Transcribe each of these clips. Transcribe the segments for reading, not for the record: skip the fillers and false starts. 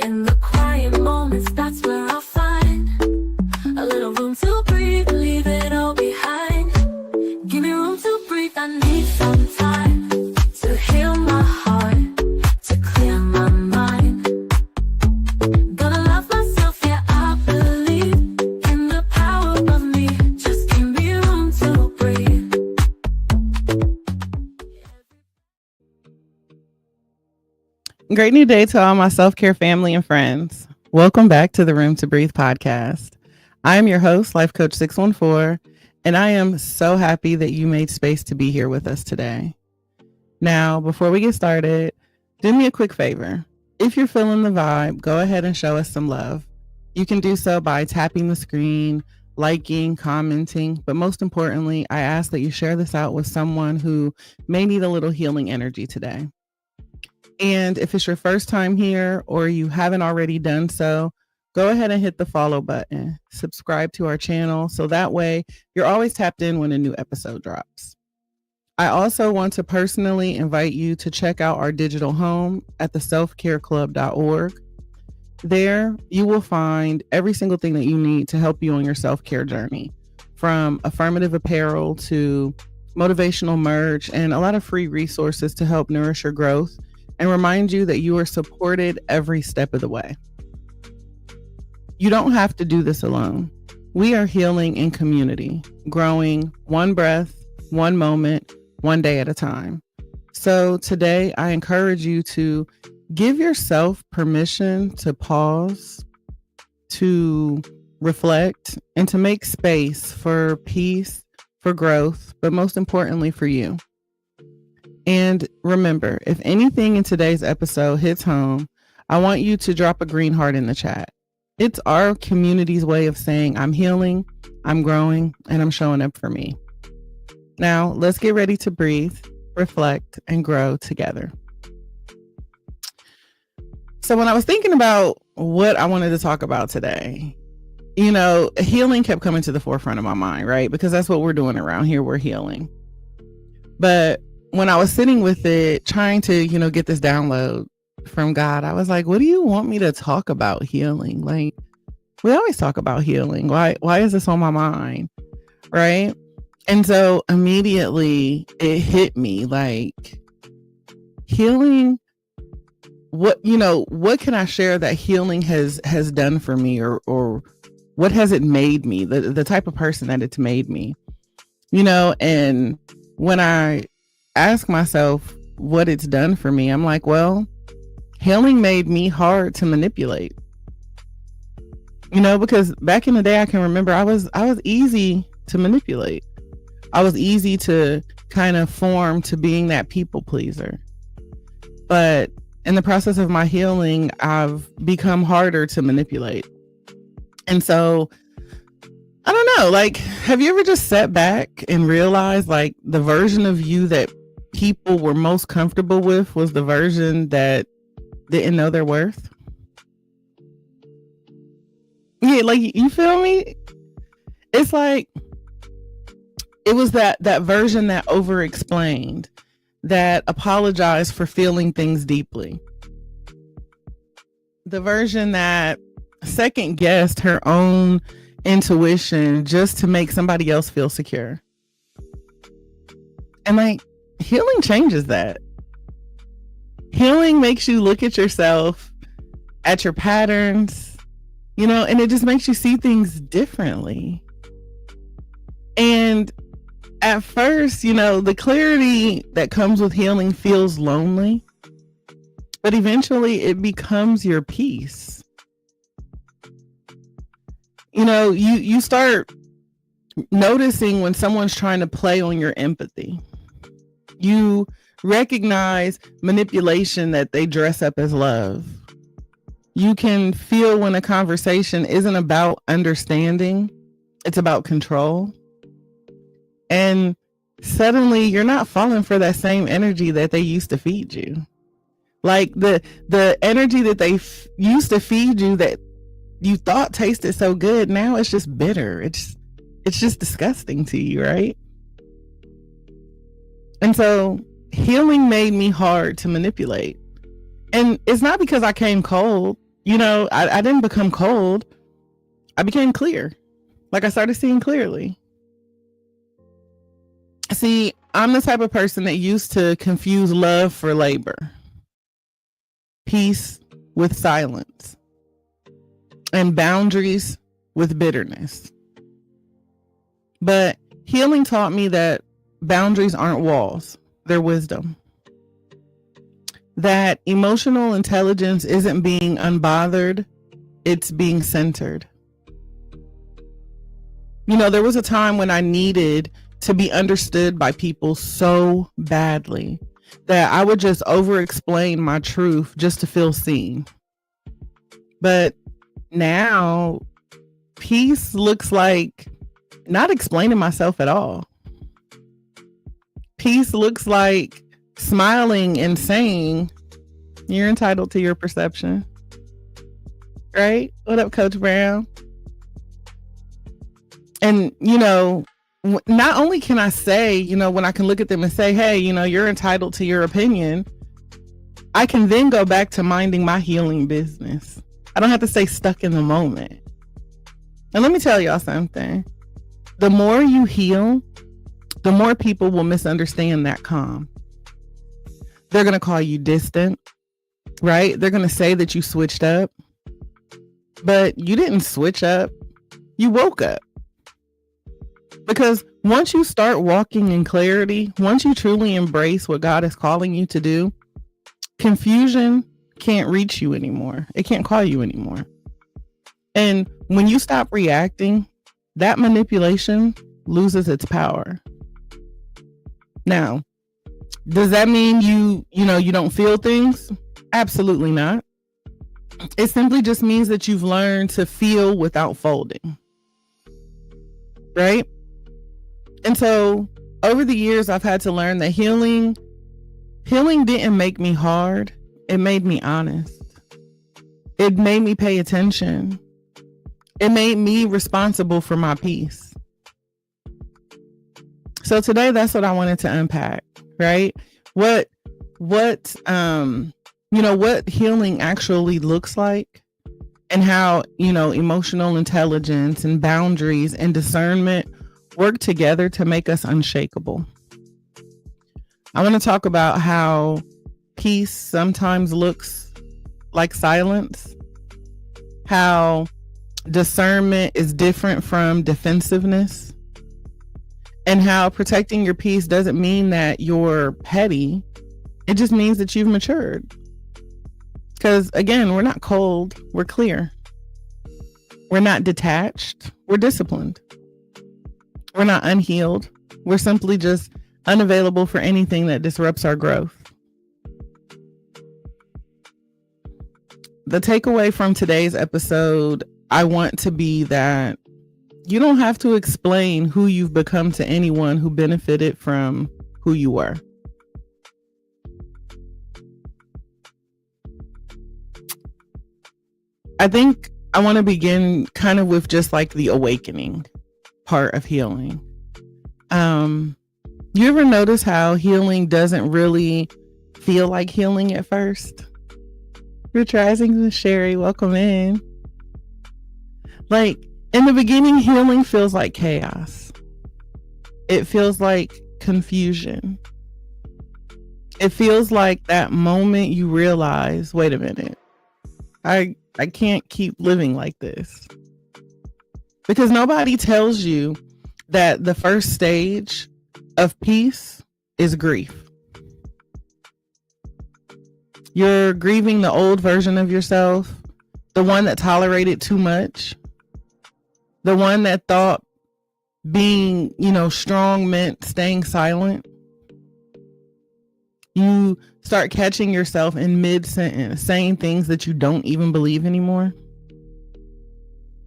In the quiet moments, that's where I'll find a little room to breathe, leave it all behind. Give me room to breathe, I need some time to heal my heart, to clear my mind. Gonna love myself, yeah, I believe in the power of me. Just give me room to breathe. Great new day to all my self-care family and friends. Welcome back to the Room to Breathe podcast. I am your host, Life Coach 614, and I am so happy that you made space to be here with us today. Now, before we get started, do me a quick favor. If you're feeling the vibe, go ahead and show us some love. You can do so by tapping the screen, liking, commenting, but most importantly, I ask that you share this out with someone who may need a little healing energy today. And if it's your first time here or you haven't already done so, go ahead and hit the follow button. Subscribe to our channel so that way you're always tapped in when a new episode drops. I also want to personally invite you to check out our digital home at theselfcareclub.org. There you will find every single thing that you need to help you on your self-care journey, from affirmative apparel to motivational merch and a lot of free resources to help nourish your growth and remind you that you are supported every step of the way. You don't have to do this alone. We are healing in community, growing one breath, one moment, one day at a time. So today, I encourage you to give yourself permission to pause, to reflect, and to make space for peace, for growth, but most importantly for you. And remember, if anything in today's episode hits home, I want you to drop a green heart in the chat. It's our community's way of saying I'm healing, I'm growing, and I'm showing up for me. Now, let's get ready to breathe, reflect, and grow together. So when I was thinking about what I wanted to talk about today, healing kept coming to the forefront of my mind, right? Because that's what we're doing around here. We're healing. But when I was sitting with it, trying to, get this download from God, I was like, what do you want me to talk about healing? Like, we always talk about healing. Why is this on my mind? Right. And so immediately it hit me like healing. What can I share that healing has done for me, or what has it made me, the type of person that it's made me, and when I ask myself what it's done for me, I'm like, well, healing made me hard to manipulate. Because back in the day, I can remember I was easy to manipulate. I was easy to kind of form to being that people pleaser. But in the process of my healing, I've become harder to manipulate. And so I don't know, like, have you ever just sat back and realized like the version of you that people were most comfortable with was the version that didn't know their worth? Yeah, like, you feel me? It's like it was that version that over-explained, that apologized for feeling things deeply, the version that second-guessed her own intuition just to make somebody else feel secure. And like, healing changes that. Healing makes you look at yourself, at your patterns, and it just makes you see things differently. And at first, the clarity that comes with healing feels lonely, but eventually it becomes your peace. You start noticing when someone's trying to play on your empathy. You recognize manipulation that they dress up as love. You can feel when a conversation isn't about understanding, it's about control. And suddenly you're not falling for that same energy that they used to feed you. Like the energy that they used to feed you that you thought tasted so good, now it's just bitter. It's just disgusting to you, right? And so healing made me hard to manipulate. And it's not because I came cold. I didn't become cold. I became clear. Like I started seeing clearly. See, I'm the type of person that used to confuse love for labor, peace with silence, and boundaries with bitterness. But healing taught me that boundaries aren't walls, they're wisdom. That emotional intelligence isn't being unbothered, it's being centered. There was a time when I needed to be understood by people so badly that I would just over explain my truth just to feel seen. But now, peace looks like not explaining myself at all. Peace looks like smiling and saying, you're entitled to your perception. Right? What up, Coach Brown? And, not only can I say, when I can look at them and say, hey, you're entitled to your opinion, I can then go back to minding my healing business. I don't have to stay stuck in the moment. And let me tell y'all something. The more you heal, the more people will misunderstand that calm. They're going to call you distant, right? They're going to say that you switched up, but you didn't switch up. You woke up. Because once you start walking in clarity, once you truly embrace what God is calling you to do, confusion can't reach you anymore. It can't call you anymore. And when you stop reacting, that manipulation loses its power. Now, does that mean you don't feel things? Absolutely not. It simply just means that you've learned to feel without folding. Right? And so over the years, I've had to learn that healing didn't make me hard. It made me honest. It made me pay attention. It made me responsible for my peace. So today, that's what I wanted to unpack, right? What healing actually looks like, and how, emotional intelligence and boundaries and discernment work together to make us unshakable. I want to talk about how peace sometimes looks like silence, how discernment is different from defensiveness, and how protecting your peace doesn't mean that you're petty. It just means that you've matured. Because again, we're not cold, we're clear. We're not detached, we're disciplined. We're not unhealed. We're simply just unavailable for anything that disrupts our growth. The takeaway from today's episode, I want to be that you don't have to explain who you've become to anyone who benefited from who you were. I think I want to begin kind of with just like the awakening part of healing. You ever notice how healing doesn't really feel like healing at first? Rich Rising, Sherry, welcome in. Like in the beginning, healing feels like chaos. It feels like confusion. It feels like that moment you realize, wait a minute, I can't keep living like this. Because nobody tells you that the first stage of peace is grief. You're grieving the old version of yourself, the one that tolerated too much, the one that thought being, strong meant staying silent. You start catching yourself in mid-sentence saying things that you don't even believe anymore.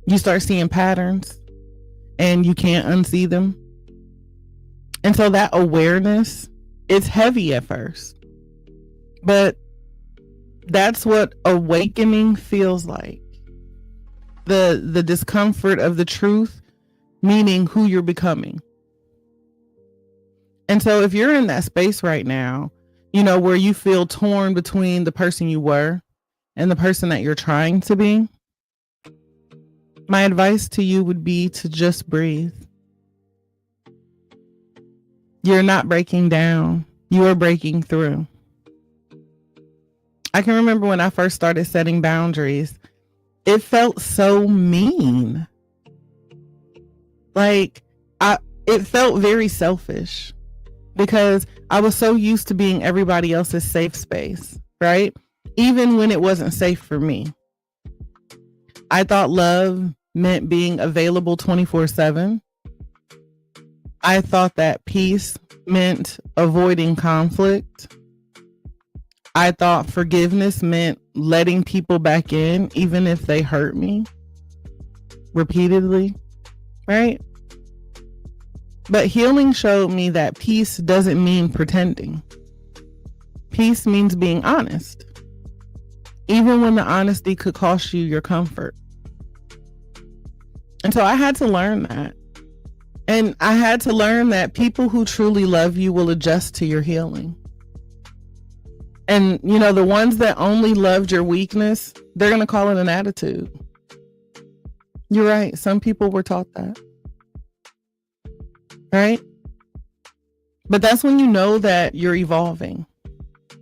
You start seeing patterns and you can't unsee them. And so that awareness, it's heavy at first, but that's what awakening feels like. The discomfort of the truth, meaning who you're becoming. And so if you're in that space right now, where you feel torn between the person you were and the person that you're trying to be, my advice to you would be to just breathe. You're not breaking down. You are breaking through. I can remember when I first started setting boundaries, it felt so mean. Like, it felt very selfish because I was so used to being everybody else's safe space, right? Even when it wasn't safe for me. I thought love meant being available 24/7. I thought that peace meant avoiding conflict. I thought forgiveness meant letting people back in, even if they hurt me repeatedly, right? But healing showed me that peace doesn't mean pretending. Peace means being honest, even when the honesty could cost you your comfort. And so I had to learn that. And I had to learn that people who truly love you will adjust to your healing. And, the ones that only loved your weakness, they're going to call it an attitude. You're right. Some people were taught that. Right? But that's when you know that you're evolving.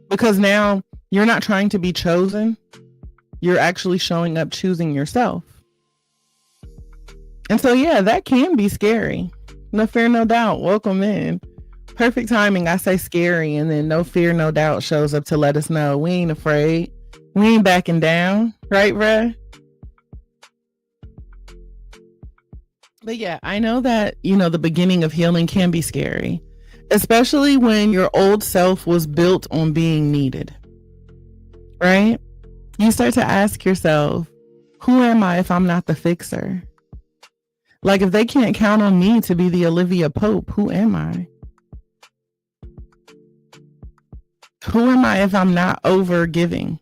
Because now you're not trying to be chosen. You're actually showing up choosing yourself. And so, yeah, that can be scary. No fear, no doubt. Welcome in. Perfect timing. I say scary, and then no fear, no doubt shows up to let us know we ain't afraid. We ain't backing down. Right, bruh? But yeah, I know that, the beginning of healing can be scary, especially when your old self was built on being needed. Right? You start to ask yourself, who am I if I'm not the fixer? Like, if they can't count on me to be the Olivia Pope, who am I? Who am I if I'm not over giving?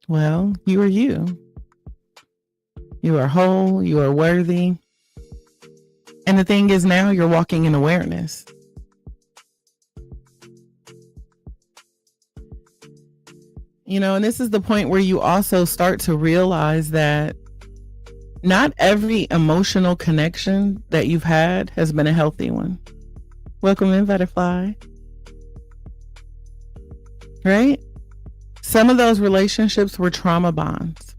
Well, you are you. You are whole. You are worthy. And the thing is, now you're walking in awareness. And this is the point where you also start to realize that not every emotional connection that you've had has been a healthy one. Welcome in, Butterfly. Right? Some of those relationships were trauma bonds.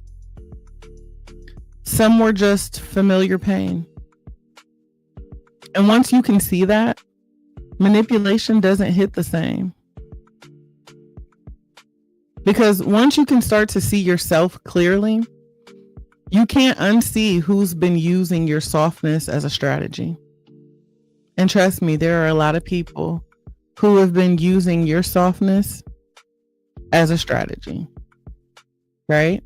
Some were just familiar pain. And once you can see that, manipulation doesn't hit the same. Because once you can start to see yourself clearly, you can't unsee who's been using your softness as a strategy. And trust me, there are a lot of people who have been using your softness as a strategy, right?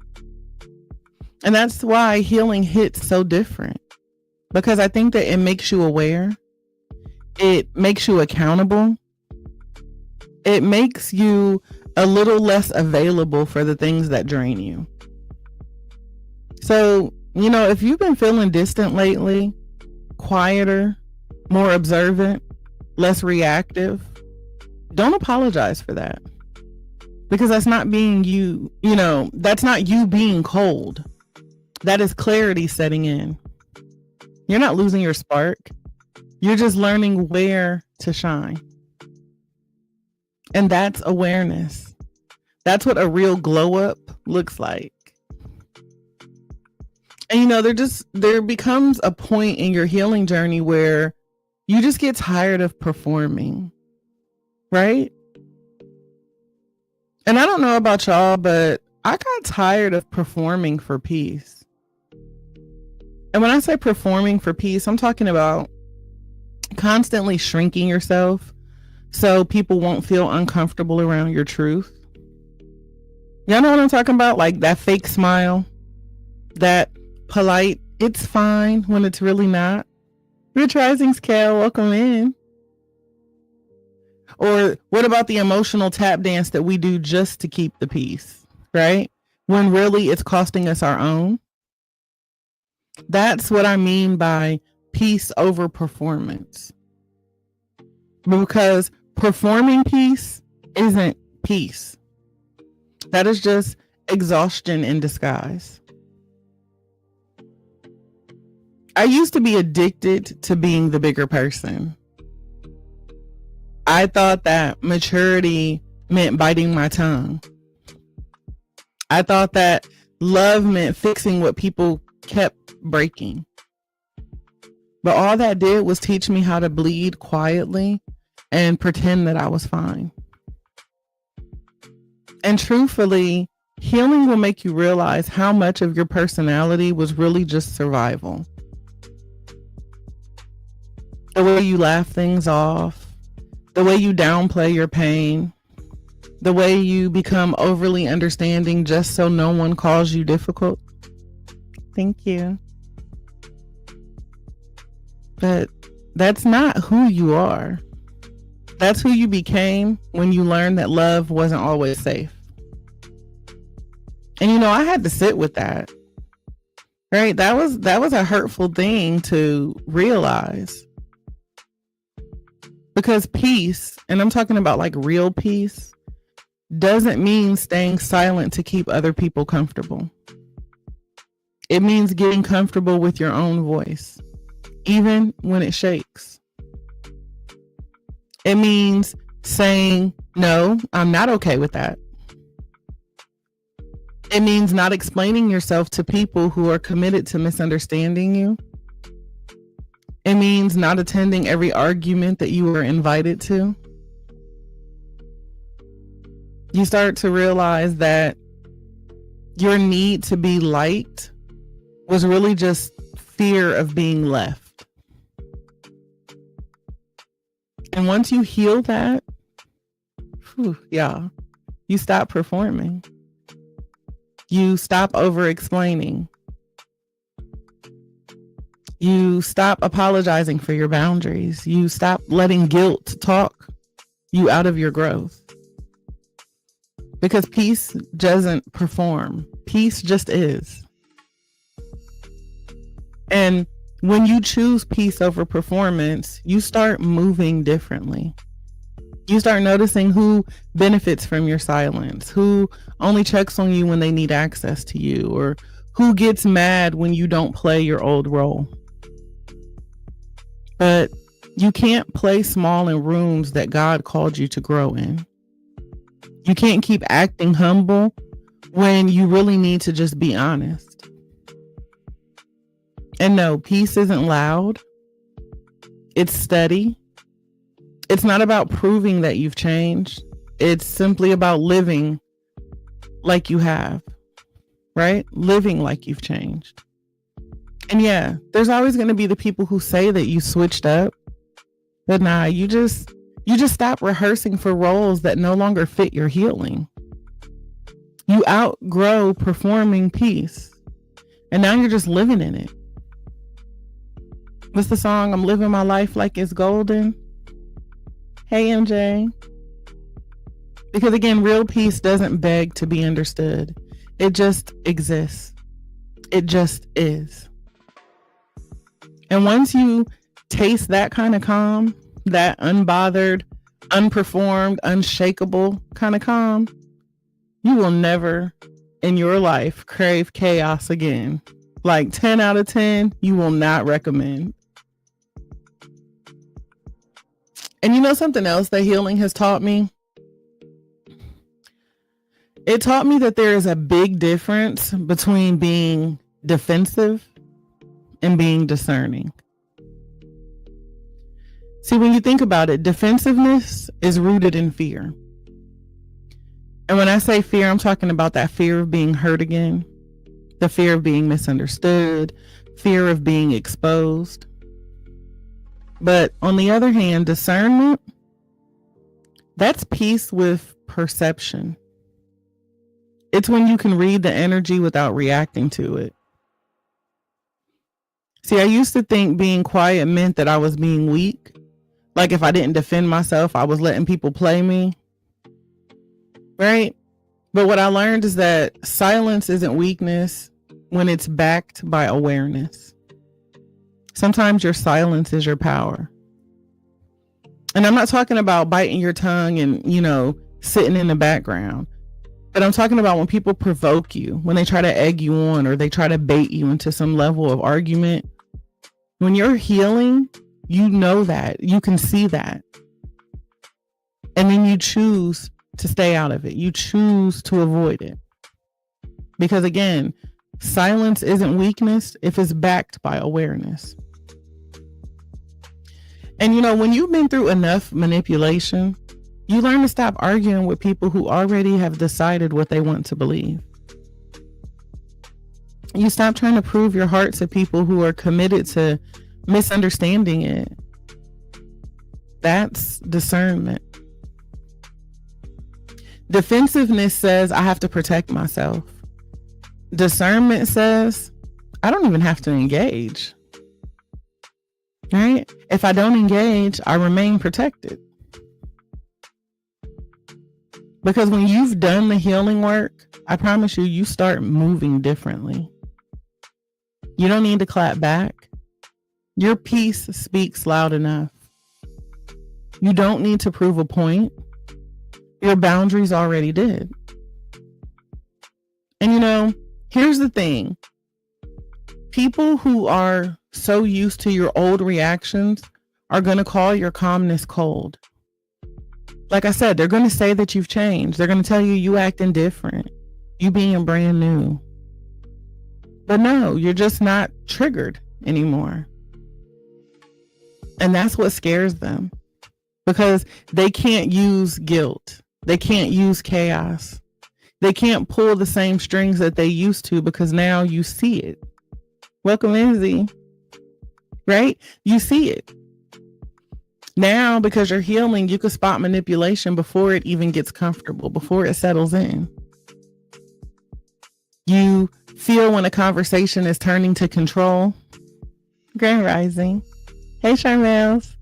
And that's why healing hits so different, because I think that it makes you aware. It makes you accountable. It makes you a little less available for the things that drain you. So, if you've been feeling distant lately, quieter, more observant, less reactive, don't apologize for that. Because that's not being you, that's not you being cold. That is clarity setting in. You're not losing your spark. You're just learning where to shine. And that's awareness. That's what a real glow up looks like. And there becomes a point in your healing journey where you just get tired of performing, right? And I don't know about y'all, but I got tired of performing for peace. And when I say performing for peace, I'm talking about constantly shrinking yourself so people won't feel uncomfortable around your truth. Y'all know what I'm talking about? Like that fake smile, that polite, it's fine when it's really not. Rich Risings, Cal, welcome in. Or what about the emotional tap dance that we do just to keep the peace, right? When really it's costing us our own. That's what I mean by peace over performance. Because performing peace isn't peace. That is just exhaustion in disguise. I used to be addicted to being the bigger person. I thought that maturity meant biting my tongue. I thought that love meant fixing what people kept breaking. But all that did was teach me how to bleed quietly and pretend that I was fine. And truthfully, healing will make you realize how much of your personality was really just survival. The way you laugh things off, the way you downplay your pain, the way you become overly understanding just so no one calls you difficult. Thank you. But that's not who you are. That's who you became when you learned that love wasn't always safe. And I had to sit with that. Right? That was a hurtful thing to realize. Because peace, and I'm talking about like real peace, doesn't mean staying silent to keep other people comfortable. It means getting comfortable with your own voice, even when it shakes. It means saying, no, I'm not okay with that. It means not explaining yourself to people who are committed to misunderstanding you. It means not attending every argument that you were invited to. You start to realize that your need to be liked was really just fear of being left. And once you heal that, you stop performing. You stop over-explaining. You stop apologizing for your boundaries. You stop letting guilt talk you out of your growth. Because peace doesn't perform. Peace just is. And when you choose peace over performance, you start moving differently. You start noticing who benefits from your silence, who only checks on you when they need access to you, or who gets mad when you don't play your old role. But you can't play small in rooms that God called you to grow in. You can't keep acting humble when you really need to just be honest. And no, peace isn't loud. It's steady. It's not about proving that you've changed. It's simply about living like you have, right? Living like you've changed. And yeah, there's always going to be the people who say that you switched up. But nah, you just stop rehearsing for roles that no longer fit your healing. You outgrow performing peace. And now you're just living in it. What's the song? I'm living my life like it's golden. Hey, MJ. Because again, real peace doesn't beg to be understood. It just exists. It just is. And once you taste that kind of calm, that unbothered, unperformed, unshakable kind of calm, you will never in your life crave chaos again. Like 10 out of 10, you will not recommend. And something else that healing has taught me? It taught me that there is a big difference between being defensive and being discerning. See, when you think about it, defensiveness is rooted in fear. And when I say fear, I'm talking about that fear of being hurt again, the fear of being misunderstood, fear of being exposed. But on the other hand, discernment, that's peace with perception. It's when you can read the energy without reacting to it. See, I used to think being quiet meant that I was being weak. Like if I didn't defend myself, I was letting people play me. Right? But what I learned is that silence isn't weakness when it's backed by awareness. Sometimes your silence is your power. And I'm not talking about biting your tongue and, sitting in the background. But I'm talking about when people provoke you, when they try to egg you on or they try to bait you into some level of argument. When you're healing, you know that. You can see that. And then you choose to stay out of it. You choose to avoid it. Because again, silence isn't weakness if it's backed by awareness. And when you've been through enough manipulation, you learn to stop arguing with people who already have decided what they want to believe. You stop trying to prove your heart to people who are committed to misunderstanding it. That's discernment. Defensiveness says, I have to protect myself. Discernment says, I don't even have to engage. Right? If I don't engage, I remain protected. Because when you've done the healing work, I promise you, you start moving differently. You don't need to clap back. Your peace speaks loud enough. You don't need to prove a point. Your boundaries already did. And here's the thing. People who are so used to your old reactions are going to call your calmness cold. Like I said, they're going to say that you've changed. They're going to tell you you acting different. You being brand new. But no, you're just not triggered anymore. And that's what scares them. Because they can't use guilt. They can't use chaos. They can't pull the same strings that they used to because now you see it. Welcome, Izzy. Right? You see it. Now, because you're healing, you can spot manipulation before it even gets comfortable, before it settles in. You feel when a conversation is turning to control. Grand Rising. Hey, Charmels.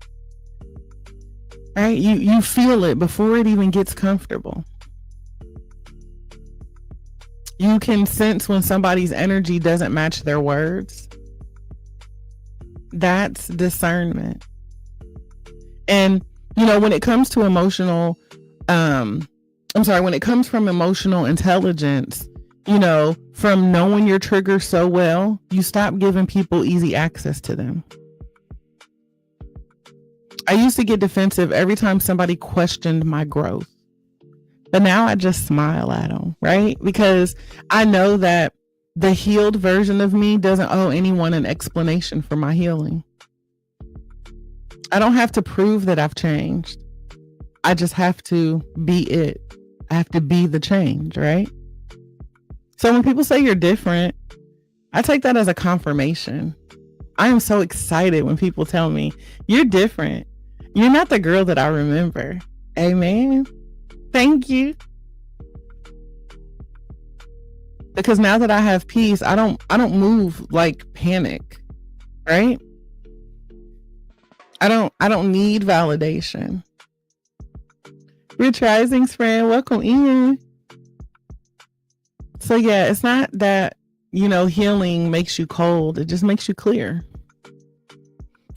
Right? You feel it before it even gets comfortable. You can sense when somebody's energy doesn't match their words. That's discernment. And, when it comes to when it comes from emotional intelligence, from knowing your triggers so well, you stop giving people easy access to them. I used to get defensive every time somebody questioned my growth. But now I just smile at them, right? Because I know that the healed version of me doesn't owe anyone an explanation for my healing. I don't have to prove that I've changed. I just have to be it. I have to be the change, right? So when people say you're different, I take that as a confirmation. I am so excited when people tell me, you're different. You're not the girl that I remember. Amen. Thank you. Because now that I have peace, I don't move like panic, right? I don't need validation. Rich Rising's friend, welcome in. So yeah, it's not that, healing makes you cold. It just makes you clear.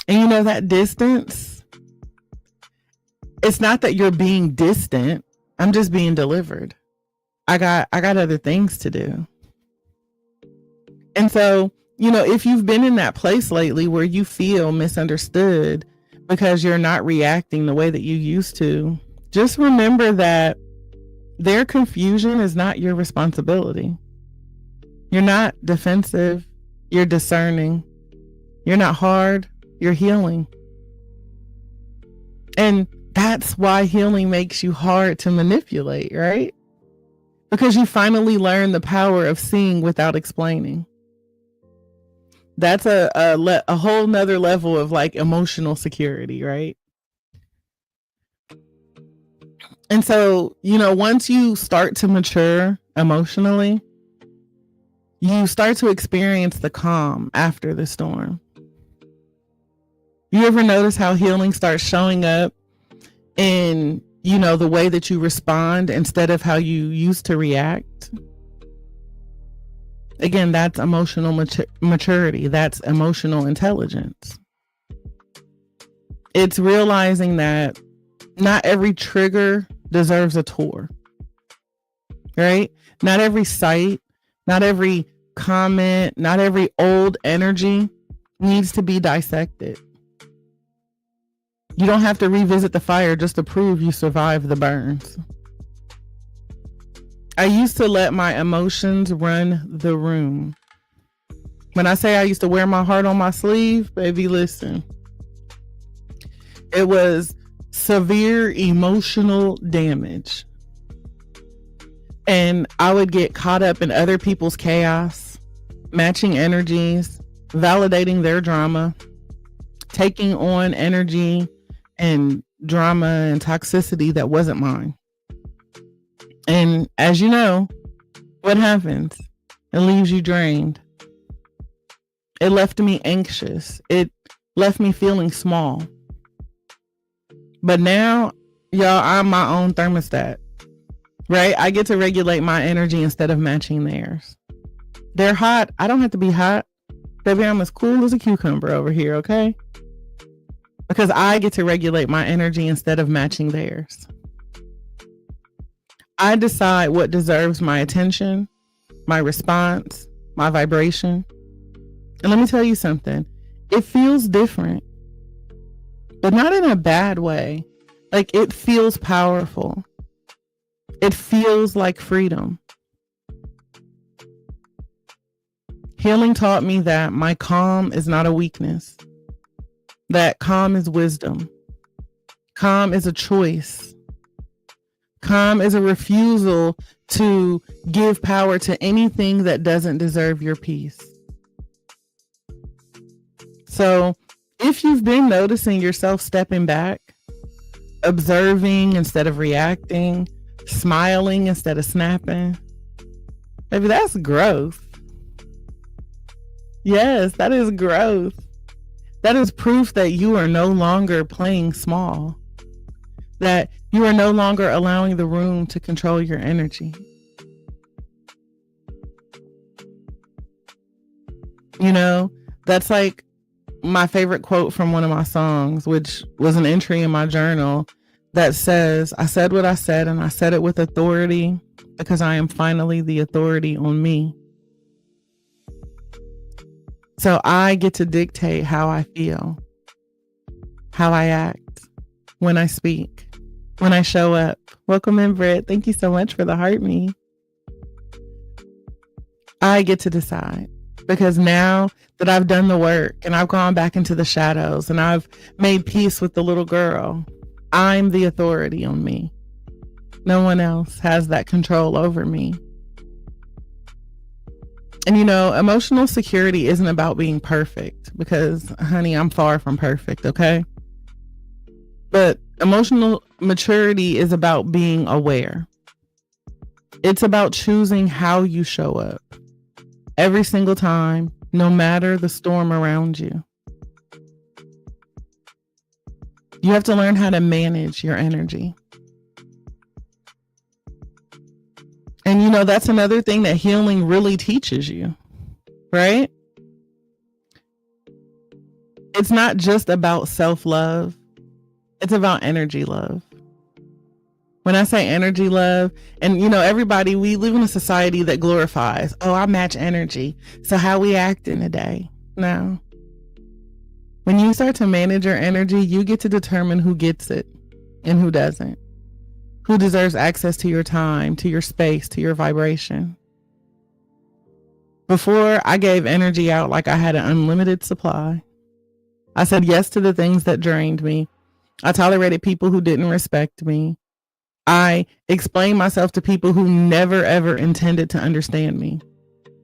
And that distance, it's not that you're being distant. I'm just being delivered. I got other things to do. And so, if you've been in that place lately where you feel misunderstood because you're not reacting the way that you used to, just remember that their confusion is not your responsibility. You're not defensive. You're discerning. You're not hard. You're healing. And that's why healing makes you hard to manipulate, right? Because you finally learn the power of seeing without explaining. That's a whole nother level of like emotional security, right? And so, once you start to mature emotionally, you start to experience the calm after the storm. You ever notice how healing starts showing up in, the way that you respond instead of how you used to react? Again, that's emotional maturity. That's emotional intelligence. It's realizing that not every trigger deserves a tour, right? Not every sight, not every comment, not every old energy needs to be dissected. You don't have to revisit the fire just to prove you survived the burns. I used to let my emotions run the room. When I say I used to wear my heart on my sleeve, baby, listen. It was severe emotional damage. And I would get caught up in other people's chaos, matching energies, validating their drama, taking on energy and drama and toxicity that wasn't mine. And as you know, what happens? It leaves you drained. It left me anxious. It left me feeling small. But now, y'all, I'm my own thermostat, right? I get to regulate my energy instead of matching theirs. They're hot. I don't have to be hot. Baby, I'm as cool as a cucumber over here, okay? Because I get to regulate my energy instead of matching theirs. I decide what deserves my attention, my response, my vibration. And let me tell you something. It feels different, but not in a bad way. Like, it feels powerful. It feels like freedom. Healing taught me that my calm is not a weakness, that calm is wisdom. Calm is a choice. Calm is a refusal to give power to anything that doesn't deserve your peace. So if you've been noticing yourself stepping back, observing instead of reacting, smiling instead of snapping, maybe that's growth. Yes, that is growth. That is proof that you are no longer playing small, that you are no longer allowing the room to control your energy. You know, that's like my favorite quote from one of my songs, which was an entry in my journal that says, I said what I said, and I said it with authority because I am finally the authority on me. So I get to dictate how I feel, how I act, when I speak, when I show up. Welcome in, Britt. Thank you so much for the heart me. I get to decide, because now that I've done the work and I've gone back into the shadows and I've made peace with the little girl, I'm the authority on me. No one else has that control over me. And you know, emotional security isn't about being perfect, because honey, I'm far from perfect, okay? But emotional maturity is about being aware. It's about choosing how you show up every single time, no matter the storm around you. You have to learn how to manage your energy. And you know, that's another thing that healing really teaches you, right? It's not just about self-love. It's about energy love. When I say energy love, and you know, everybody, we live in a society that glorifies, oh, I match energy, so how we act in a day. No. When you start to manage your energy, you get to determine who gets it and who doesn't. Who deserves access to your time, to your space, to your vibration. Before, I gave energy out like I had an unlimited supply. I said yes to the things that drained me. I tolerated people who didn't respect me. I explained myself to people who never ever intended to understand me.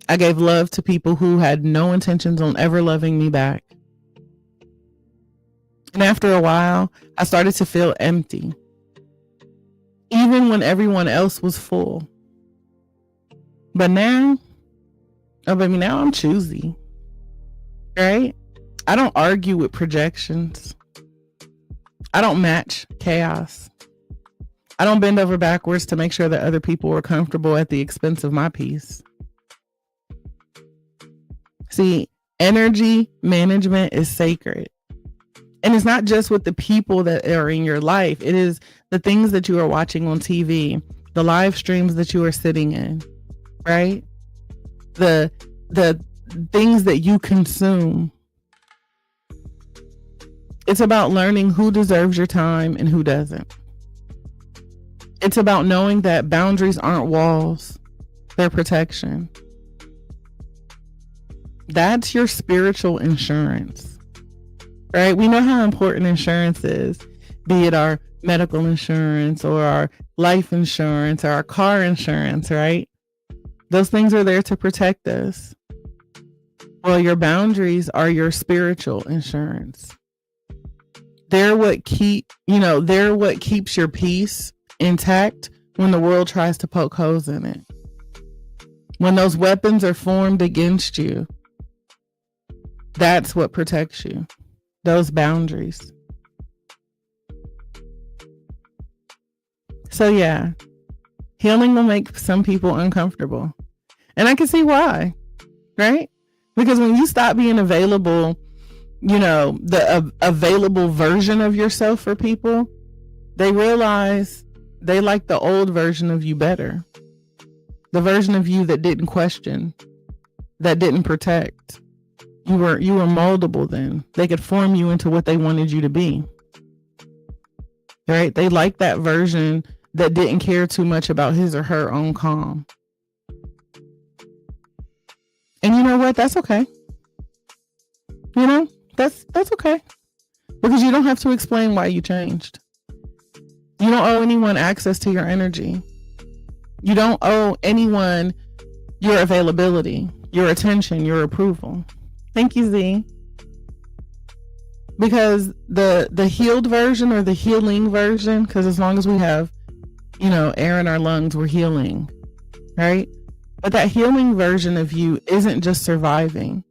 I gave love to people who had no intentions on ever loving me back. And after a while, I started to feel empty, even when everyone else was full. But now, oh baby, now I'm choosy, right? I don't argue with projections. I don't match chaos. I don't bend over backwards to make sure that other people are comfortable at the expense of my peace. See, energy management is sacred. And it's not just with the people that are in your life. It is the things that you are watching on TV, the live streams that you are sitting in, right? The things that you consume. It's about learning who deserves your time and who doesn't. It's about knowing that boundaries aren't walls, they're protection. That's your spiritual insurance, right? We know how important insurance is, be it our medical insurance or our life insurance or our car insurance, right? Those things are there to protect us. Well, your boundaries are your spiritual insurance. They're what keeps your peace intact when the world tries to poke holes in it. When those weapons are formed against you, that's what protects you. Those boundaries. So yeah, healing will make some people uncomfortable. And I can see why, right? Because when you stop being available, the available version of yourself for people, they realize they like the old version of you better. The version of you that didn't question, that didn't protect. You were moldable then. They could form you into what they wanted you to be. Right? They like that version that didn't care too much about his or her own calm. And you know what? That's okay. That's okay. Because you don't have to explain why you changed. You don't owe anyone access to your energy. You don't owe anyone your availability, your attention, your approval. Thank you, Z. Because the healed version or the healing version, because as long as we have, air in our lungs, we're healing, right? But that healing version of you isn't just surviving.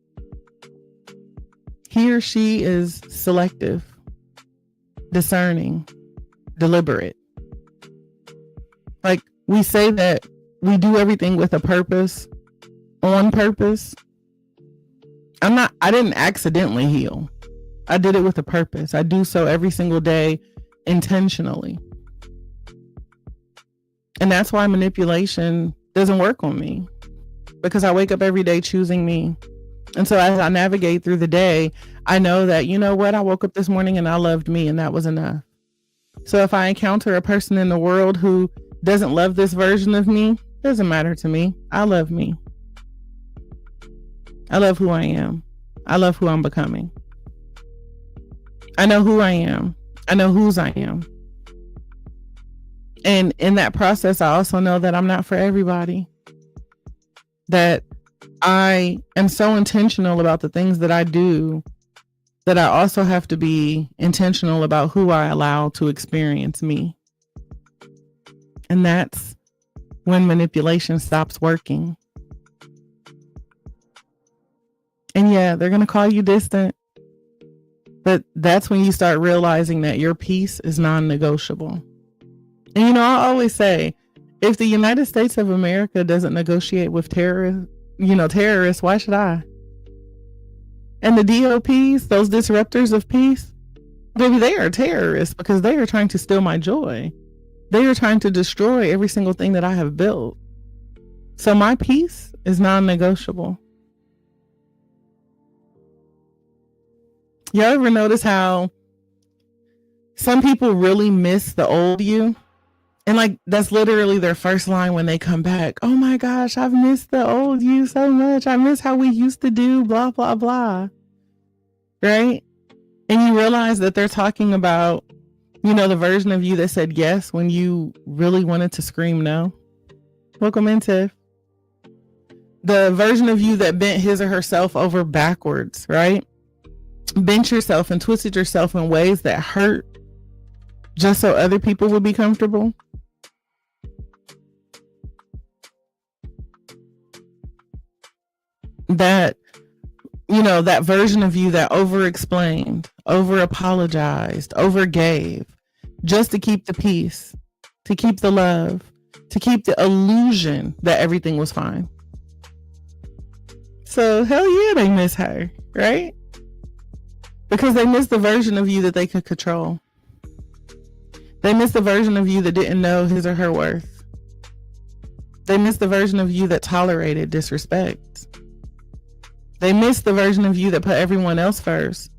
He or she is selective, discerning, deliberate. Like we say that we do everything with a purpose, on purpose. I didn't accidentally heal. I did it with a purpose. I do so every single day intentionally. And that's why manipulation doesn't work on me, because I wake up every day choosing me. And so as I navigate through the day, I know that, I woke up this morning and I loved me, and that was enough. So if I encounter a person in the world who doesn't love this version of me, doesn't matter to me. I love me. I love who I am. I love who I'm becoming. I know who I am. I know whose I am. And in that process, I also know that I'm not for everybody. That I am so intentional about the things that I do that I also have to be intentional about who I allow to experience me. And that's when manipulation stops working. And yeah, they're going to call you distant. But that's when you start realizing that your peace is non-negotiable. And I always say, if the United States of America doesn't negotiate with terrorists, why should I? And the DOPs, those disruptors of peace, baby, they are terrorists because they are trying to steal my joy. They are trying to destroy every single thing that I have built. So my peace is non-negotiable. Y'all ever notice how some people really miss the old you? And that's literally their first line when they come back. Oh my gosh, I've missed the old you so much. I miss how we used to do blah, blah, blah. Right? And you realize that they're talking about, the version of you that said yes when you really wanted to scream no. Welcome in, Tiff. The version of you that bent his or herself over backwards, right? Bent yourself and twisted yourself in ways that hurt just so other people would be comfortable. That, that version of you that over-explained, over-apologized, over-gave, just to keep the peace, to keep the love, to keep the illusion that everything was fine. So hell yeah, they miss her, right? Because they miss the version of you that they could control. They miss the version of you that didn't know his or her worth. They miss the version of you that tolerated disrespect. They miss the version of you that put everyone else first,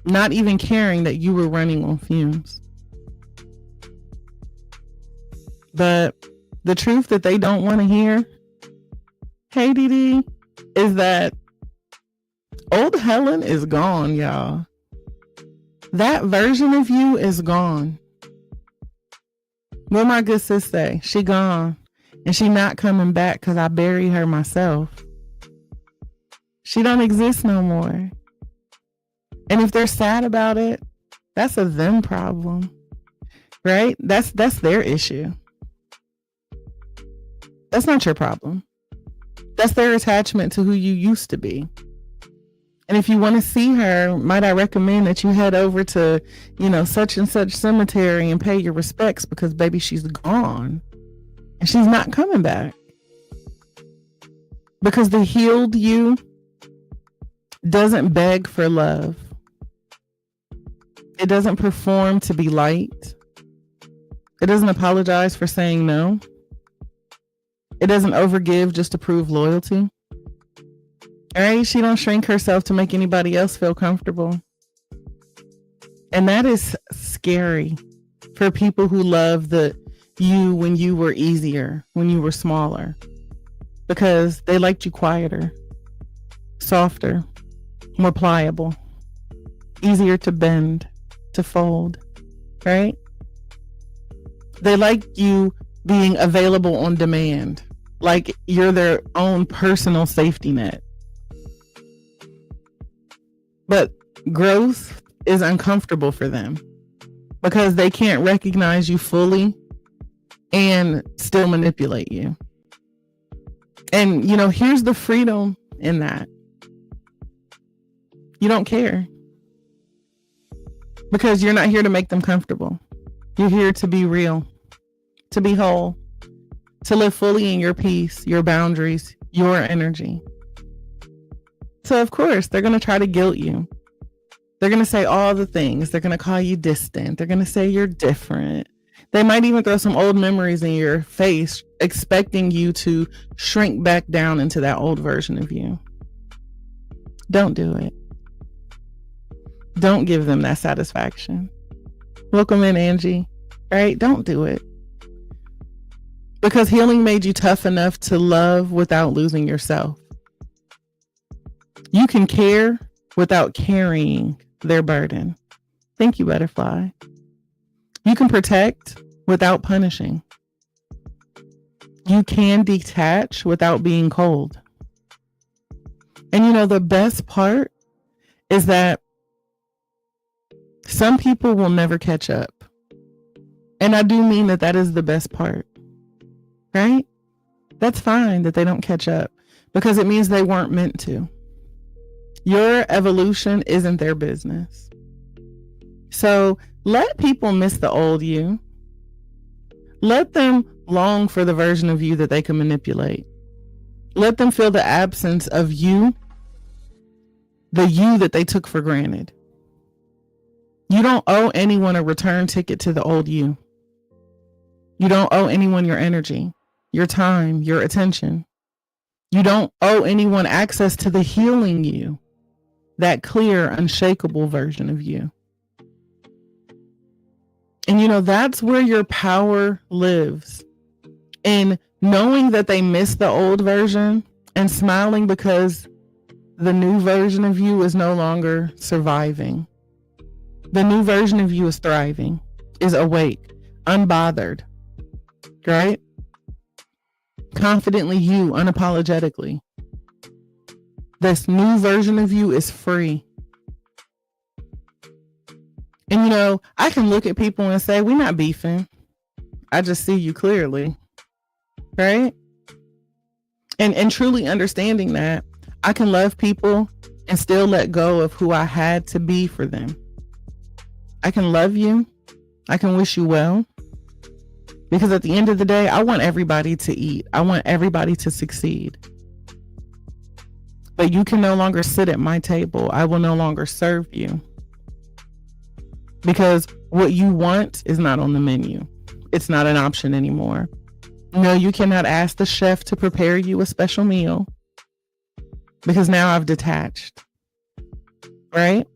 not even caring that you were running on fumes. But the truth that they don't want to hear, hey DD, is that old Helen is gone, y'all. That version of you is gone. What my good sis say? She gone. And she not coming back because I buried her myself. She don't exist no more. And if they're sad about it, that's a them problem. Right? That's their issue. That's not your problem. That's their attachment to who you used to be. And if you want to see her, might I recommend that you head over to, such and such cemetery and pay your respects, because baby, she's gone and she's not coming back. Because the healed you doesn't beg for love. It doesn't perform to be liked. It doesn't apologize for saying no. It doesn't overgive just to prove loyalty. All right, she don't shrink herself to make anybody else feel comfortable. And that is scary for people who love you when you were easier, when you were smaller, because they liked you quieter, softer, more pliable, easier to bend, to fold, right? They like you being available on demand, like you're their own personal safety net. But growth is uncomfortable for them because they can't recognize you fully and still manipulate you. And, here's the freedom in that. You don't care because you're not here to make them comfortable. You're here to be real, to be whole, to live fully in your peace, your boundaries, your energy. So of course, they're going to try to guilt you. They're going to say all the things. They're going to call you distant. They're going to say you're different. They might even throw some old memories in your face, expecting you to shrink back down into that old version of you. Don't do it. Don't give them that satisfaction. Welcome in, Angie. All right? Don't do it. Because healing made you tough enough to love without losing yourself. You can care without carrying their burden. Thank you, butterfly. You can protect without punishing. You can detach without being cold. And the best part is that some people will never catch up. And I do mean that is the best part, right? That's fine that they don't catch up because it means they weren't meant to. Your evolution isn't their business. So let people miss the old you. Let them long for the version of you that they can manipulate. Let them feel the absence of you, the you that they took for granted. You don't owe anyone a return ticket to the old you. You don't owe anyone your energy, your time, your attention. You don't owe anyone access to the healing you. That clear, unshakable version of you. And that's where your power lives. In knowing that they missed the old version and smiling because the new version of you is no longer surviving. The new version of you is thriving, is awake, unbothered, right? Confidently you, unapologetically. This new version of you is free. And I can look at people and say, we're not beefing. I just see you clearly. Right? And truly understanding that I can love people and still let go of who I had to be for them. I can love you. I can wish you well. Because at the end of the day, I want everybody to eat. I want everybody to succeed. But you can no longer sit at my table. I will no longer serve you. Because what you want is not on the menu. It's not an option anymore. No, you cannot ask the chef to prepare you a special meal because now I've detached. Right?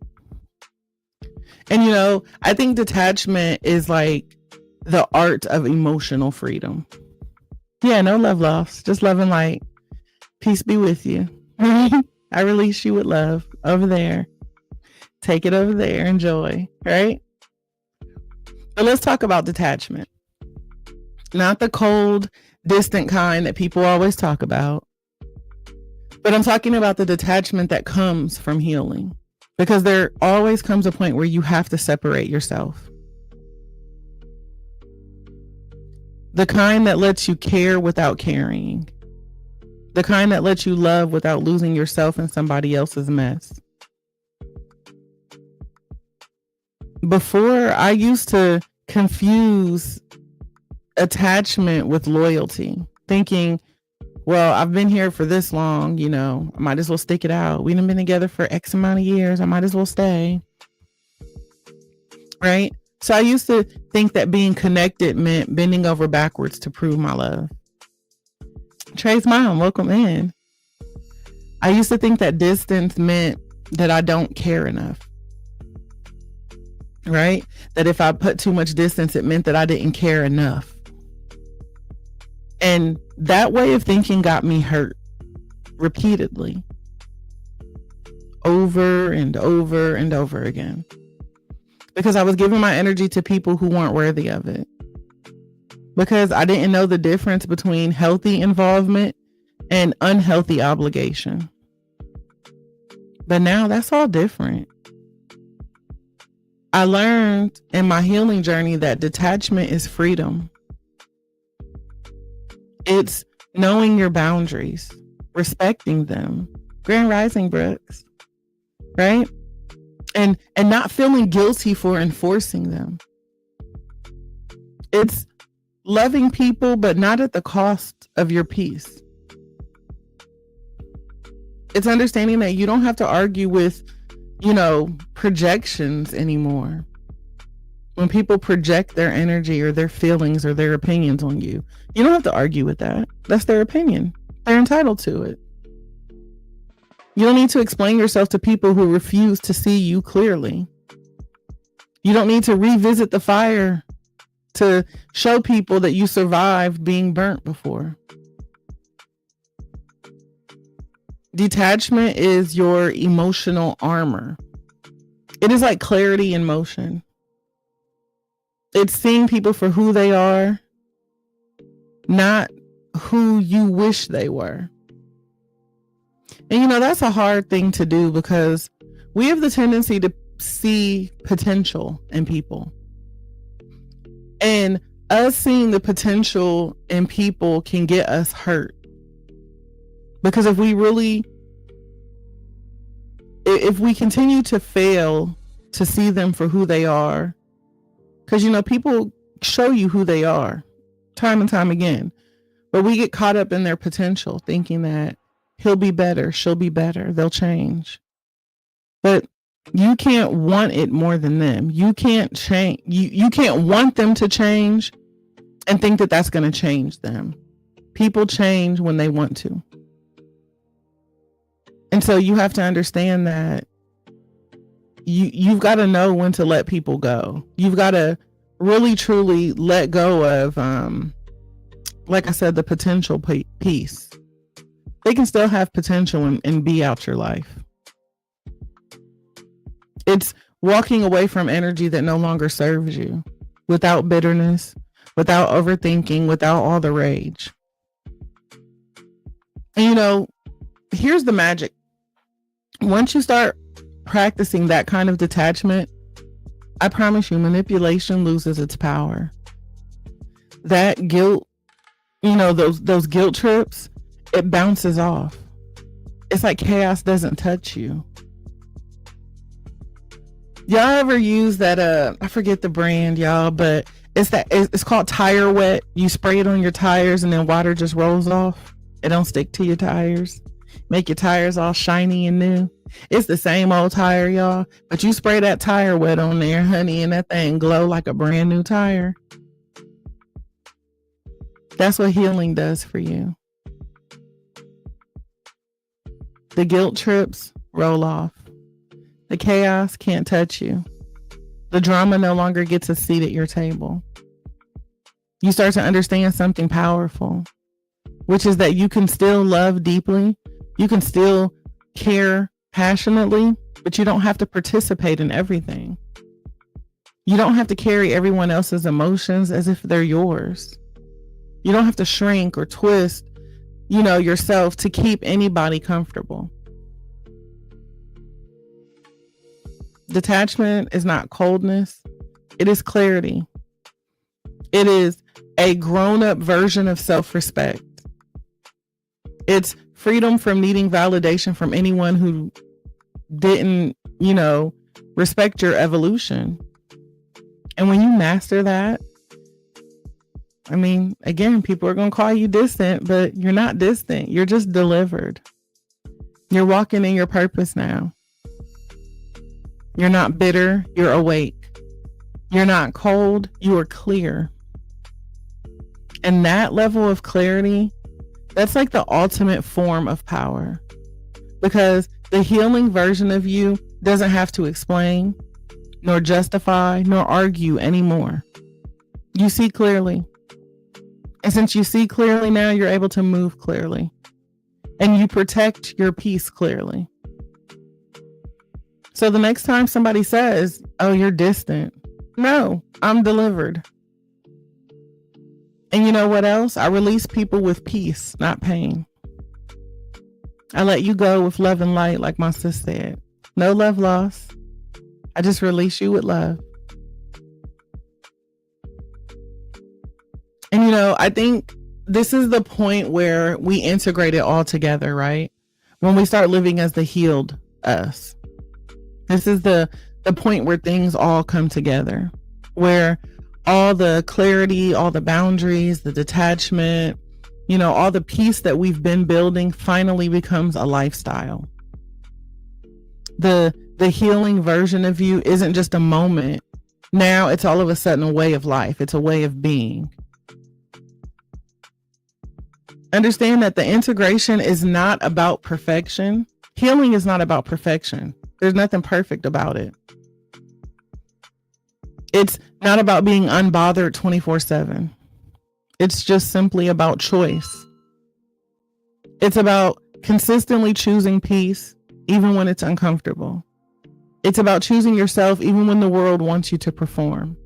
And I think detachment is like the art of emotional freedom. Yeah, no love lost, just love and light. Peace be with you. I release you with love over there. Take it over there. Enjoy. Right? But let's talk about detachment. Not the cold, distant kind that people always talk about. But I'm talking about the detachment that comes from healing. Because there always comes a point where you have to separate yourself. The kind that lets you care without carrying. The kind that lets you love without losing yourself in somebody else's mess. Before, I used to confuse attachment with loyalty, thinking, well, I've been here for this long, I might as well stick it out. We done been together for X amount of years. I might as well stay. Right? So I used to think that being connected meant bending over backwards to prove my love. Trey's mom, welcome in. I used to think that distance meant that I don't care enough. Right? That if I put too much distance, it meant that I didn't care enough. And that way of thinking got me hurt repeatedly, over and over and over again, because I was giving my energy to people who weren't worthy of it, because I didn't know the difference between healthy involvement and unhealthy obligation. But now that's all different. I learned in my healing journey that detachment is freedom. It's knowing your boundaries, respecting them. Grand Rising, Brooks. Right? And not feeling guilty for enforcing them. It's loving people, but not at the cost of your peace. It's understanding that you don't have to argue with, projections anymore. When people project their energy or their feelings or their opinions on you, you don't have to argue with that. That's their opinion. They're entitled to it. You don't need to explain yourself to people who refuse to see you clearly. You don't need to revisit the fire to show people that you survived being burnt before. Detachment is your emotional armor. It is like clarity in motion. It's seeing people for who they are, not who you wish they were. And that's a hard thing to do because we have the tendency to see potential in people. And us seeing the potential in people can get us hurt. Because if we continue to fail to see them for who they are, because, people show you who they are time and time again. But we get caught up in their potential, thinking that he'll be better, she'll be better, they'll change. But you can't want it more than them. You can't change. You can't want them to change and think that that's going to change them. People change when they want to. And so you have to understand that you've got to know when to let people go. You've got to really, truly let go of, like I said, the potential piece. They can still have potential and be out your life. It's walking away from energy that no longer serves you, without bitterness, without overthinking, without all the rage. And here's the magic. Once you start practicing that kind of detachment, I promise you, manipulation loses its power. That guilt, those guilt trips, it bounces off. It's like chaos doesn't touch you. Y'all ever use that, I forget the brand, y'all, but it's called Tire Wet. You spray it on your tires and then water just rolls off. It don't stick to your tires. Make your tires all shiny and new. It's the same old tire, y'all, but you spray that Tire Wet on there, honey, and that thing glow like a brand new tire. That's what healing does for you. The guilt trips roll off. The chaos can't touch you. The drama no longer gets a seat at your table. You start to understand something powerful, which is that you can still love deeply. You can still care passionately, but you don't have to participate in everything. You don't have to carry everyone else's emotions as if they're yours. You don't have to shrink or twist, yourself to keep anybody comfortable. Detachment is not coldness. It is clarity. It is a grown-up version of self-respect. It's freedom from needing validation from anyone who didn't, respect your evolution. And when you master that, again, people are going to call you distant, but you're not distant. You're just delivered. You're walking in your purpose now. You're not bitter. You're awake. You're not cold. You are clear. And that level of clarity, that's like the ultimate form of power, because the healing version of you doesn't have to explain, nor justify, nor argue anymore. You see clearly. And since you see clearly now, you're able to move clearly. And you protect your peace clearly. So the next time somebody says, oh, you're distant, no, I'm delivered. And you know what else? I release people with peace, not pain. I let you go with love and light, like my sis said. No love lost. I just release you with love. And I think this is the point where we integrate it all together, right? When we start living as the healed us. This is the point where things all come together, where all the clarity, all the boundaries, the detachment, all the peace that we've been building finally becomes a lifestyle. The healing version of you isn't just a moment. Now it's all of a sudden a way of life. It's a way of being. Understand that the integration is not about perfection. Healing is not about perfection. There's nothing perfect about it. It's not about being unbothered 24/7. It's just simply about choice. It's about consistently choosing peace, even when it's uncomfortable. It's about choosing yourself, even when the world wants you to perform.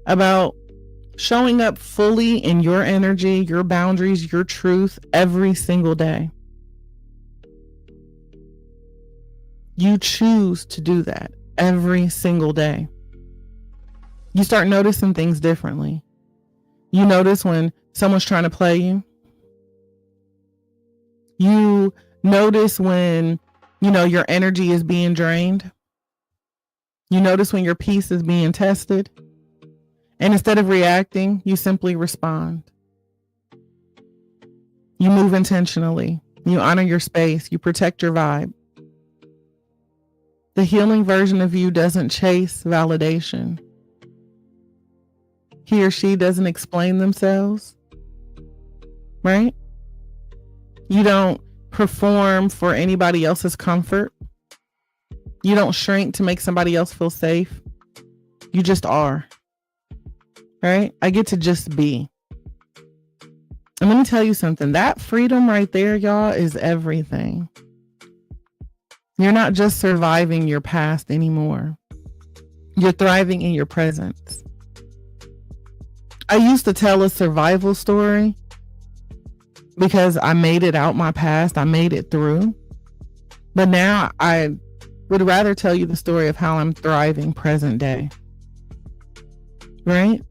About showing up fully in your energy, your boundaries, your truth every single day. You choose to do that every single day. You start noticing things differently. You notice when someone's trying to play you. You notice when, your energy is being drained. You notice when your peace is being tested. And instead of reacting, you simply respond. You move intentionally. You honor your space. You protect your vibe. The healing version of you doesn't chase validation. He or she doesn't explain themselves, right? You don't perform for anybody else's comfort. You don't shrink to make somebody else feel safe. You just are, right? I get to just be. And let me tell you something. That freedom right there, y'all, is everything. You're not just surviving your past anymore. You're thriving in your presence. I used to tell a survival story because I made it out my past. I made it through. But now I would rather tell you the story of how I'm thriving present day. Right?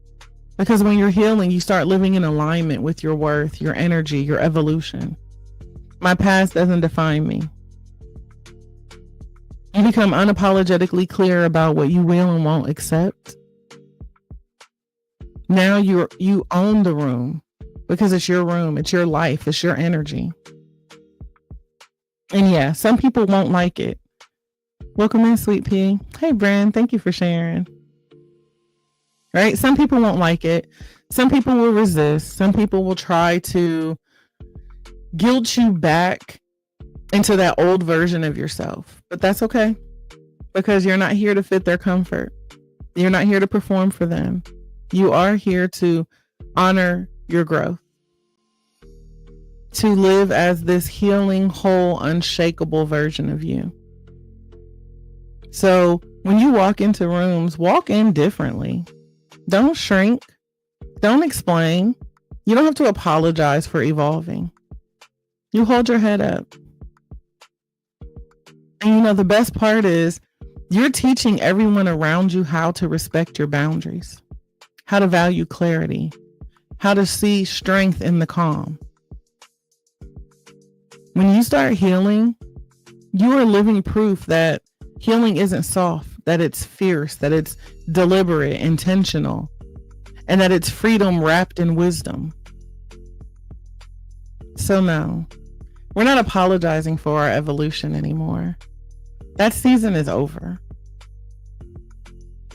Because when you're healing, you start living in alignment with your worth, your energy, your evolution. My past doesn't define me. You become unapologetically clear about what you will and won't accept. Now you own the room because it's your room, it's your life, it's your energy. And yeah, some people won't like it. Welcome in, Sweet Pea. Hey, Bren, thank you for sharing. right? Some people won't like it. Some people will resist. Some people will try to guilt you back into that old version of yourself. But that's okay, because you're not here to fit their comfort. You're not here to perform for them. You are here to honor your growth, to live as this healing, whole, unshakable version of you. So when you walk into rooms, walk in differently. Don't shrink. Don't explain. You don't have to apologize for evolving. You hold your head up. And the best part is you're teaching everyone around you how to respect your boundaries, how to value clarity, how to see strength in the calm. When you start healing, you are living proof that healing isn't soft, that it's fierce, that it's deliberate, intentional, and that it's freedom wrapped in wisdom. So no, we're not apologizing for our evolution anymore. That season is over.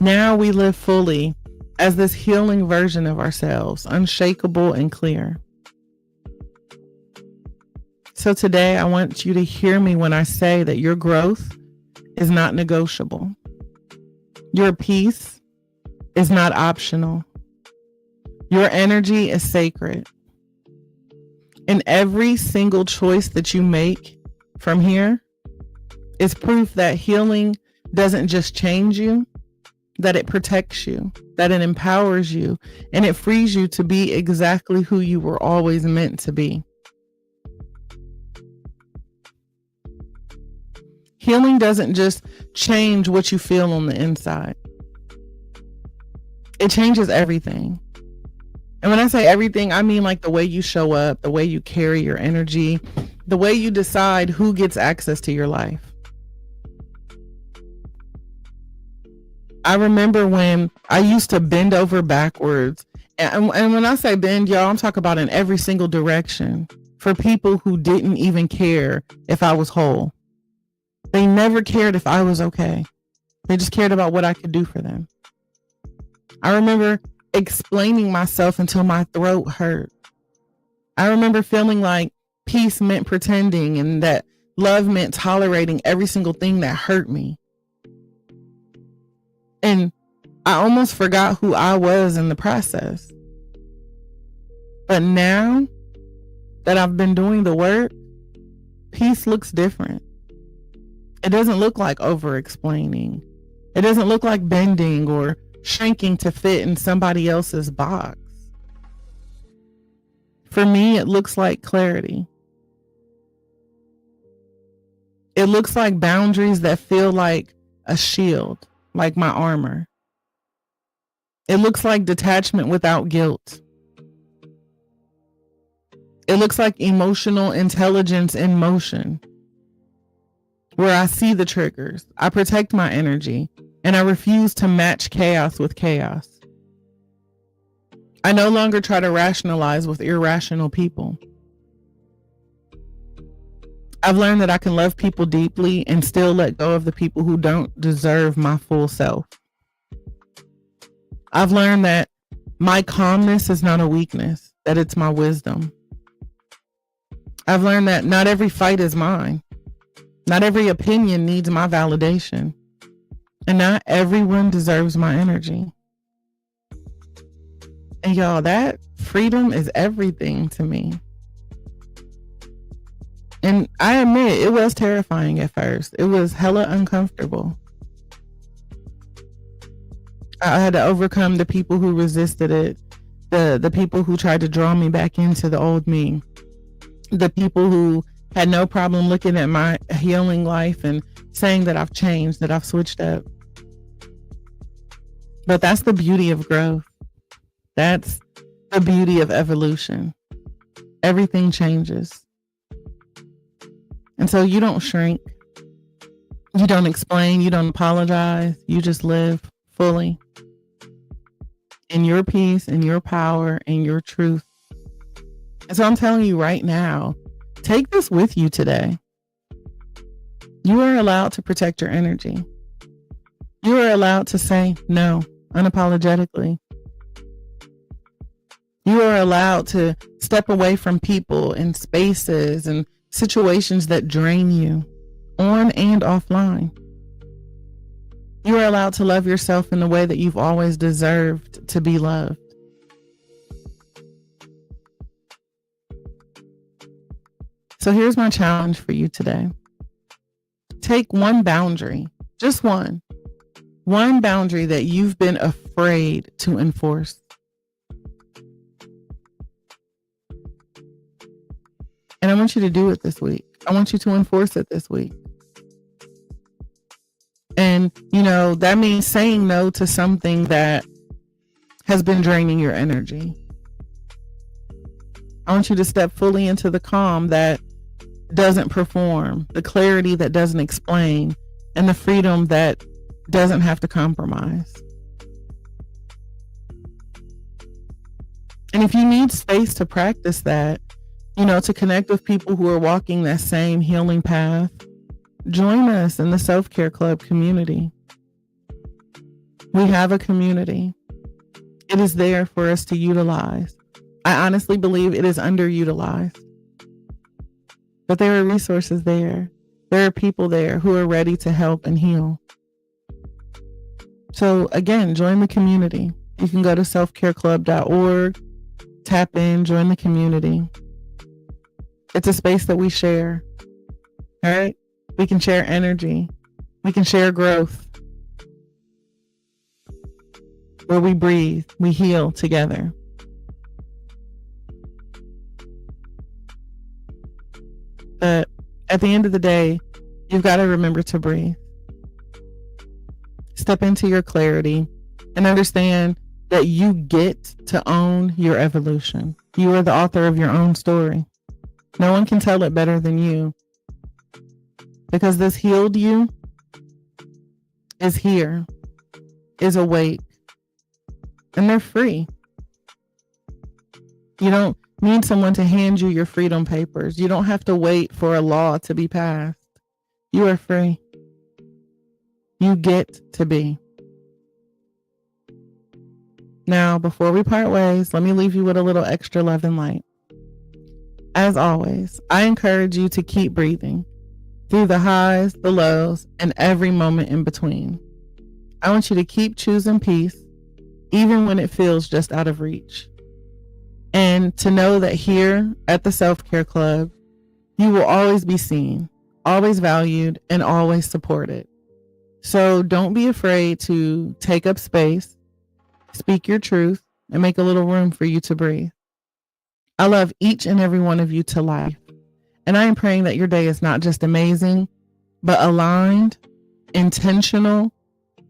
Now we live fully as this healing version of ourselves, unshakable and clear. So today I want you to hear me when I say that your growth is not negotiable. Your peace is not optional. Your energy is sacred. And every single choice that you make from here is proof that healing doesn't just change you, that it protects you, that it empowers you, and it frees you to be exactly who you were always meant to be. Healing doesn't just change what you feel on the inside. It changes everything. And when I say everything, I mean like the way you show up, the way you carry your energy, the way you decide who gets access to your life. I remember when I used to bend over backwards. And when I say bend, y'all, I'm talking about in every single direction for people who didn't even care if I was whole. They never cared if I was okay. They just cared about what I could do for them. I remember explaining myself until my throat hurt. I remember feeling like peace meant pretending and that love meant tolerating every single thing that hurt me. And I almost forgot who I was in the process. But now that I've been doing the work, peace looks different. It doesn't look like over-explaining. It doesn't look like bending or shrinking to fit in somebody else's box. For me, it looks like clarity. It looks like boundaries that feel like a shield, like my armor. It looks like detachment without guilt. It looks like emotional intelligence in motion, where I see the triggers, I protect my energy, and I refuse to match chaos with chaos. I no longer try to rationalize with irrational people. I've learned that I can love people deeply and still let go of the people who don't deserve my full self. I've learned that my calmness is not a weakness, that it's my wisdom. I've learned that not every fight is mine. Not every opinion needs my validation. And not everyone deserves my energy. And y'all, that freedom is everything to me. And I admit it was terrifying at first. It was hella uncomfortable. I had to overcome the people who resisted it, the people who tried to draw me back into the old me, the people who had no problem looking at my healing life and saying that I've changed, that I've switched up. But that's the beauty of growth. That's the beauty of evolution. Everything changes. And so you don't shrink. You don't explain. You don't apologize. You just live fully in your peace, in your power, in your truth. And so I'm telling you right now, take this with you today. You are allowed to protect your energy. You are allowed to say no unapologetically. You are allowed to step away from people and spaces and situations that drain you on and offline. You are allowed to love yourself in the way that you've always deserved to be loved. So here's my challenge for you today. Take one boundary, just one boundary that you've been afraid to enforce. And I want you to do it this week. I want you to enforce it this week. And, that means saying no to something that has been draining your energy. I want you to step fully into the calm that doesn't perform, the clarity that doesn't explain, and the freedom that doesn't have to compromise. And if you need space to practice that, to connect with people who are walking that same healing path, join us in the Self-Care Club community. We have a community. It is there for us to utilize. I honestly believe it is underutilized. But there are resources there. There are people there who are ready to help and heal. So again, join the community. You can go to selfcareclub.org, tap in, join the community. It's a space that we share. All right? We can share energy. We can share growth. Where we breathe, we heal together. But at the end of the day, you've got to remember to breathe. Step into your clarity and understand that you get to own your evolution. You are the author of your own story. No one can tell it better than you. Because this healed you is here, is awake, and they're free. You don't need someone to hand you your freedom papers. You don't have to wait for a law to be passed. You are free. You get to be. Now, before we part ways, let me leave you with a little extra love and light. As always, I encourage you to keep breathing through the highs, the lows, and every moment in between. I want you to keep choosing peace, even when it feels just out of reach. And to know that here at the Self-Care Club, you will always be seen, always valued, and always supported. So don't be afraid to take up space, speak your truth, and make a little room for you to breathe. I love each and every one of you to life. And I am praying that your day is not just amazing, but aligned, intentional,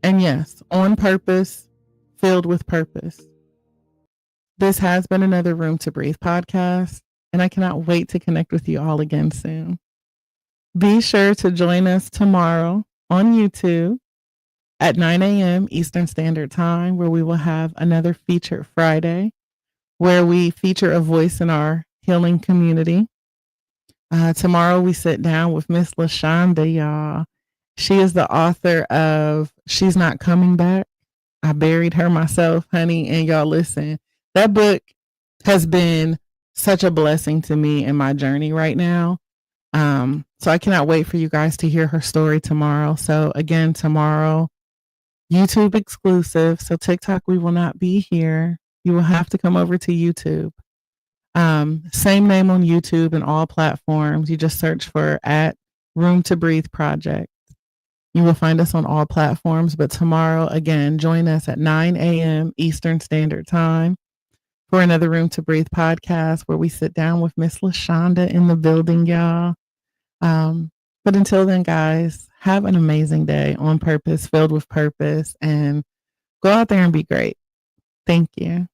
and yes, on purpose, filled with purpose. This has been another Room to Breathe podcast, and I cannot wait to connect with you all again soon. Be sure to join us tomorrow on YouTube at 9 a.m. Eastern Standard Time, where we will have another Featured Friday, where we feature a voice in our healing community. Tomorrow we sit down with Miss LaShonda, y'all. She is the author of She's Not Coming Back. I buried her myself, honey, and y'all listen. That book has been such a blessing to me in my journey right now. So I cannot wait for you guys to hear her story tomorrow. So again, tomorrow, YouTube exclusive. So TikTok, we will not be here. You will have to come over to YouTube. Same name on YouTube and all platforms. You just search for at Room to Breathe Project. You will find us on all platforms. But tomorrow, again, join us at 9 a.m. Eastern Standard Time for another Room to Breathe podcast, where we sit down with Miss LaShonda in the building, y'all. But until then, guys, have an amazing day on purpose, filled with purpose, and go out there and be great. Thank you.